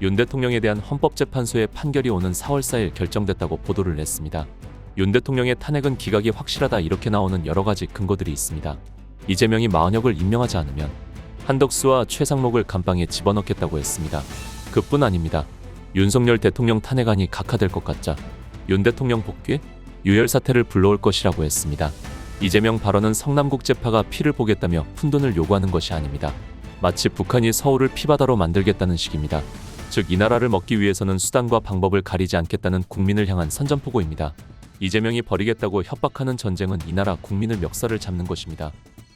윤 대통령에 대한 헌법재판소의 판결이 오는 4월 4일 결정됐다고 보도를 냈습니다. 윤 대통령의 탄핵은 기각이 확실하다 이렇게 나오는 여러 가지 근거들이 있습니다. 이재명이 마은혁을 임명하지 않으면 한덕수와 최상목을 감방에 집어넣겠다고 했습니다. 그뿐 아닙니다. 윤석열 대통령 탄핵안이 각하될 것 같자 윤 대통령 복귀, 유혈 사태를 불러올 것이라고 했습니다. 이재명 발언은 성남국제파가 피를 보겠다며 푼돈을 요구하는 것이 아닙니다. 마치 북한이 서울을 피바다로 만들겠다는 식입니다. 즉 이 나라를 먹기 위해서는 수단과 방법을 가리지 않겠다는 국민을 향한 선전포고입니다. 이재명이 벌이겠다고 협박하는 전쟁은 이 나라 국민을 멱살을 잡는 것입니다.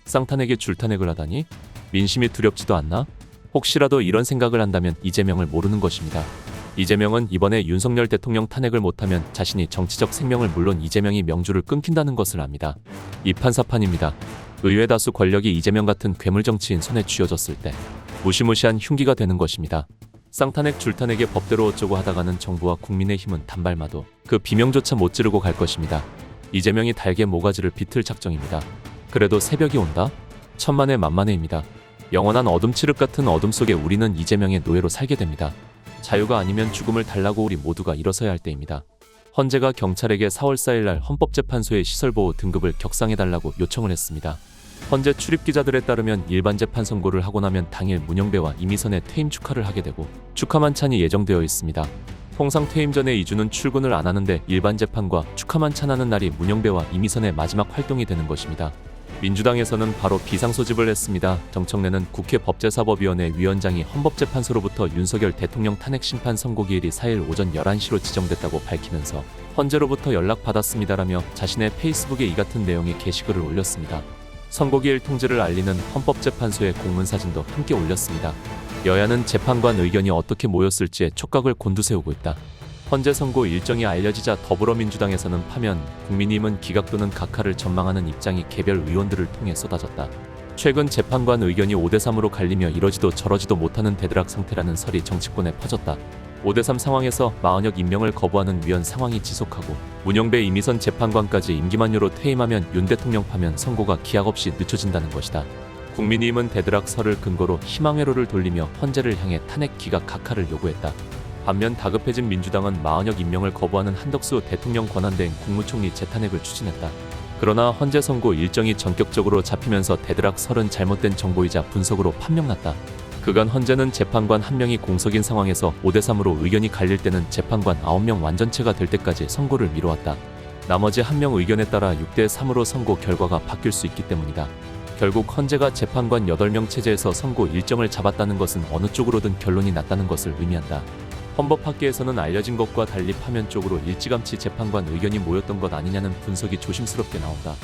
쌍탄에게 줄탄핵을 하다니? 민심이 두렵지도 않나? 혹시라도 이런 생각을 한다면 이재명을 모르는 것입니다. 이재명은 이번에 윤석열 대통령 탄핵을 못하면 자신이 정치적 생명을 물론 이재명이 명주를 끊긴다는 것을 압니다. 이판사판입니다. 의회 다수 권력이 이재명 같은 괴물 정치인 손에 쥐어졌을 때 무시무시한 흉기가 되는 것입니다. 쌍탄핵 줄탄핵의 법대로 어쩌고 하다가는 정부와 국민의힘은 단발마도 그 비명조차 못 지르고 갈 것입니다. 이재명이 달게 모가지를 비틀 작정입니다. 그래도 새벽이 온다? 천만의 만만해입니다. 영원한 어둠 칠흑 같은 어둠 속에 우리는 이재명의 노예로 살게 됩니다. 자유가 아니면 죽음을 달라고 우리 모두가 일어서야 할 때입니다. 헌재가 경찰에게 4월 4일 날 헌법재판소의 시설보호 등급을 격상해달라고 요청을 했습니다. 헌재 출입기자들에 따르면 일반 재판 선고를 하고 나면 당일 문영배와 이미선의 퇴임 축하를 하게 되고 축하 만찬이 예정되어 있습니다. 통상 퇴임 전에 이주는 출근을 안 하는데 일반 재판과 축하 만찬하는 날이 문영배와 이미선의 마지막 활동이 되는 것입니다. 민주당에서는 바로 비상소집을 했습니다. 정청래는 국회 법제사법위원회 위원장이 헌법재판소로부터 윤석열 대통령 탄핵 심판 선고 기일이 4일 오전 11시로 지정됐다고 밝히면서 헌재로부터 연락받았습니다라며 자신의 페이스북에 이 같은 내용의 게시글을 올렸습니다. 선고기일 통지를 알리는 헌법재판소의 공문사진도 함께 올렸습니다. 여야는 재판관 의견이 어떻게 모였을지에 촉각을 곤두세우고 있다. 헌재 선고 일정이 알려지자 더불어민주당에서는 파면, 국민의힘은 기각 또는 각하를 전망하는 입장이 개별 의원들을 통해 쏟아졌다. 최근 재판관 의견이 5대3으로 갈리며 이러지도 저러지도 못하는 대드락 상태라는 설이 정치권에 퍼졌다. 5대3 상황에서 마은혁 임명을 거부하는 위헌 상황이 지속하고 문영배 이미선 재판관까지 임기 만료로 퇴임하면 윤 대통령 파면 선고가 기약 없이 늦춰진다는 것이다. 국민의힘은 대드락 설을 근거로 희망회로를 돌리며 헌재를 향해 탄핵 기각 각하를 요구했다. 반면 다급해진 민주당은 마은혁 임명을 거부하는 한덕수 대통령 권한대행 국무총리 재탄핵을 추진했다. 그러나 헌재 선고 일정이 전격적으로 잡히면서 대드락 설은 잘못된 정보이자 분석으로 판명났다. 그간 헌재는 재판관 1명이 공석인 상황에서 5대3으로 의견이 갈릴 때는 재판관 9명 완전체가 될 때까지 선고를 미뤄왔다. 나머지 1명 의견에 따라 6대3으로 선고 결과가 바뀔 수 있기 때문이다. 결국 헌재가 재판관 8명 체제에서 선고 일정을 잡았다는 것은 어느 쪽으로든 결론이 났다는 것을 의미한다. 헌법학계에서는 알려진 것과 달리 파면 쪽으로 일찌감치 재판관 의견이 모였던 것 아니냐는 분석이 조심스럽게 나온다.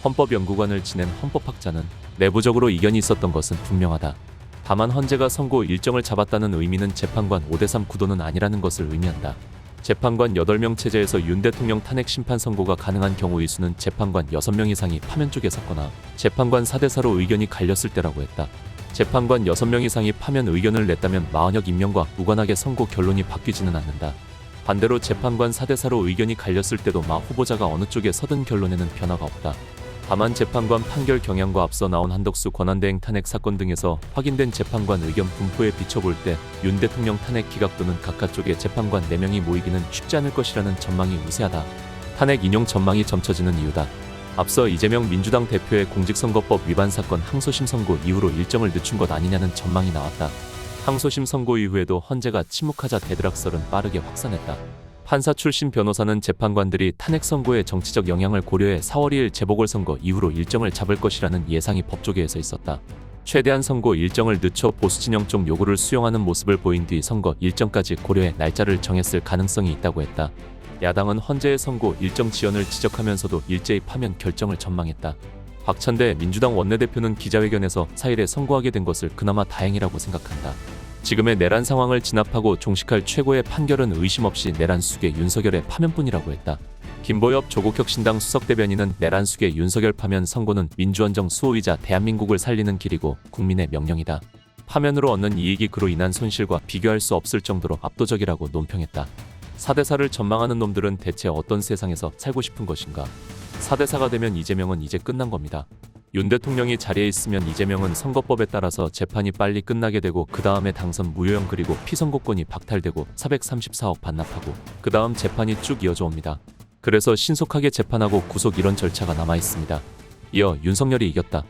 헌법연구관을 지낸 헌법학자는 내부적으로 이견이 있었던 것은 분명하다. 다만 헌재가 선고 일정을 잡았다는 의미는 재판관 5대3 구도는 아니라는 것을 의미한다. 재판관 8명 체제에서 윤 대통령 탄핵 심판 선고가 가능한 경우의 수는 재판관 6명 이상이 파면 쪽에 섰거나 재판관 4대4로 의견이 갈렸을 때라고 했다. 재판관 6명 이상이 파면 의견을 냈다면 마은혁 임명과 무관하게 선고 결론이 바뀌지는 않는다. 반대로 재판관 4대4로 의견이 갈렸을 때도 마 후보자가 어느 쪽에 서든 결론에는 변화가 없다. 다만 재판관 판결 경향과 앞서 나온 한덕수 권한대행 탄핵 사건 등에서 확인된 재판관 의견 분포에 비춰볼 때 윤 대통령 탄핵 기각 또는 각하 쪽에 재판관 4명이 모이기는 쉽지 않을 것이라는 전망이 우세하다. 탄핵 인용 전망이 점쳐지는 이유다. 앞서 이재명 민주당 대표의 공직선거법 위반 사건 항소심 선고 이후로 일정을 늦춘 것 아니냐는 전망이 나왔다. 항소심 선고 이후에도 헌재가 침묵하자 대드락설은 빠르게 확산했다. 판사 출신 변호사는 재판관들이 탄핵 선고의 정치적 영향을 고려해 4월 2일 재보궐선거 이후로 일정을 잡을 것이라는 예상이 법조계에서 있었다. 최대한 선고 일정을 늦춰 보수진영 쪽 요구를 수용하는 모습을 보인 뒤 선거 일정까지 고려해 날짜를 정했을 가능성이 있다고 했다. 야당은 헌재의 선고 일정 지연을 지적하면서도 일제히 파면 결정을 전망했다. 박찬대 민주당 원내대표는 기자회견에서 4일에 선고하게 된 것을 그나마 다행이라고 생각한다. 지금의 내란 상황을 진압하고 종식할 최고의 판결은 의심 없이 내란 수계 윤석열의 파면뿐이라고 했다. 김보엽 조국혁신당 수석대변인은 내란 수계 윤석열 파면 선고는 민주헌정 수호이자 대한민국을 살리는 길이고 국민의 명령이다. 파면으로 얻는 이익이 그로 인한 손실과 비교할 수 없을 정도로 압도적이라고 논평했다. 4대4를 전망하는 놈들은 대체 어떤 세상에서 살고 싶은 것인가? 4대4가 되면 이재명은 이제 끝난 겁니다. 윤 대통령이 자리에 있으면 이재명은 선거법에 따라서 재판이 빨리 끝나게 되고 그 다음에 당선 무효형 그리고 피선거권이 박탈되고 434억 반납하고 그 다음 재판이 쭉 이어져 옵니다. 그래서 신속하게 재판하고 구속 이런 절차가 남아 있습니다. 이어 윤석열이 이겼다.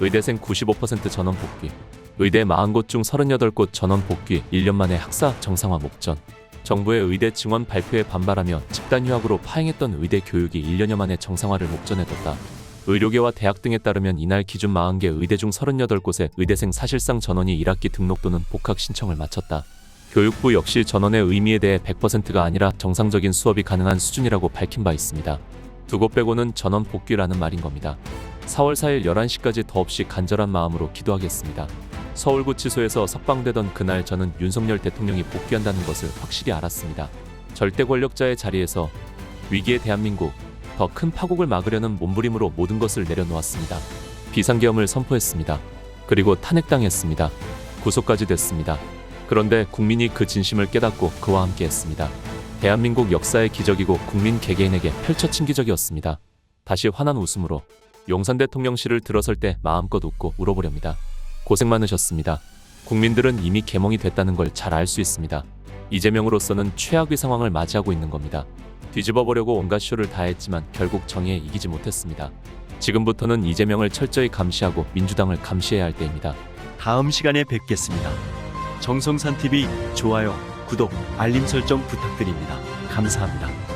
의대생 95% 전원 복귀. 의대 40곳 중 38곳 전원 복귀. 1년 만에 학사 정상화 목전. 정부의 의대 증원 발표에 반발하며 집단 휴학으로 파행했던 의대 교육이 1년여 만에 정상화를 목전에 뒀다. 의료계와 대학 등에 따르면 이날 기준 40개 의대 중 38곳의 의대생 사실상 전원이 1학기 등록 또는 복학 신청을 마쳤다. 교육부 역시 전원의 의미에 대해 100%가 아니라 정상적인 수업이 가능한 수준이라고 밝힌 바 있습니다. 두 곳 빼고는 전원 복귀라는 말인 겁니다. 4월 4일 11시까지 더없이 간절한 마음으로 기도하겠습니다. 서울구치소에서 석방되던 그날 저는 윤석열 대통령이 복귀한다는 것을 확실히 알았습니다. 절대 권력자의 자리에서 위기의 대한민국, 더 큰 파국을 막으려는 몸부림으로 모든 것을 내려놓았습니다. 비상계엄을 선포했습니다. 그리고 탄핵당했습니다. 구속까지 됐습니다. 그런데 국민이 그 진심을 깨닫고 그와 함께 했습니다. 대한민국 역사의 기적이고 국민 개개인에게 펼쳐진 기적이었습니다. 다시 환한 웃음으로 용산 대통령실을 들어설 때 마음껏 웃고 울어보렵니다. 고생 많으셨습니다. 국민들은 이미 개몽이 됐다는 걸 잘 알 수 있습니다. 이재명으로서는 최악의 상황을 맞이하고 있는 겁니다. 뒤집어보려고 온갖 쇼를 다 했지만 결국 정의에 이기지 못했습니다. 지금부터는 이재명을 철저히 감시하고 민주당을 감시해야 할 때입니다. 다음 시간에 뵙겠습니다. 정성산TV 좋아요, 구독, 알림 설정 부탁드립니다. 감사합니다.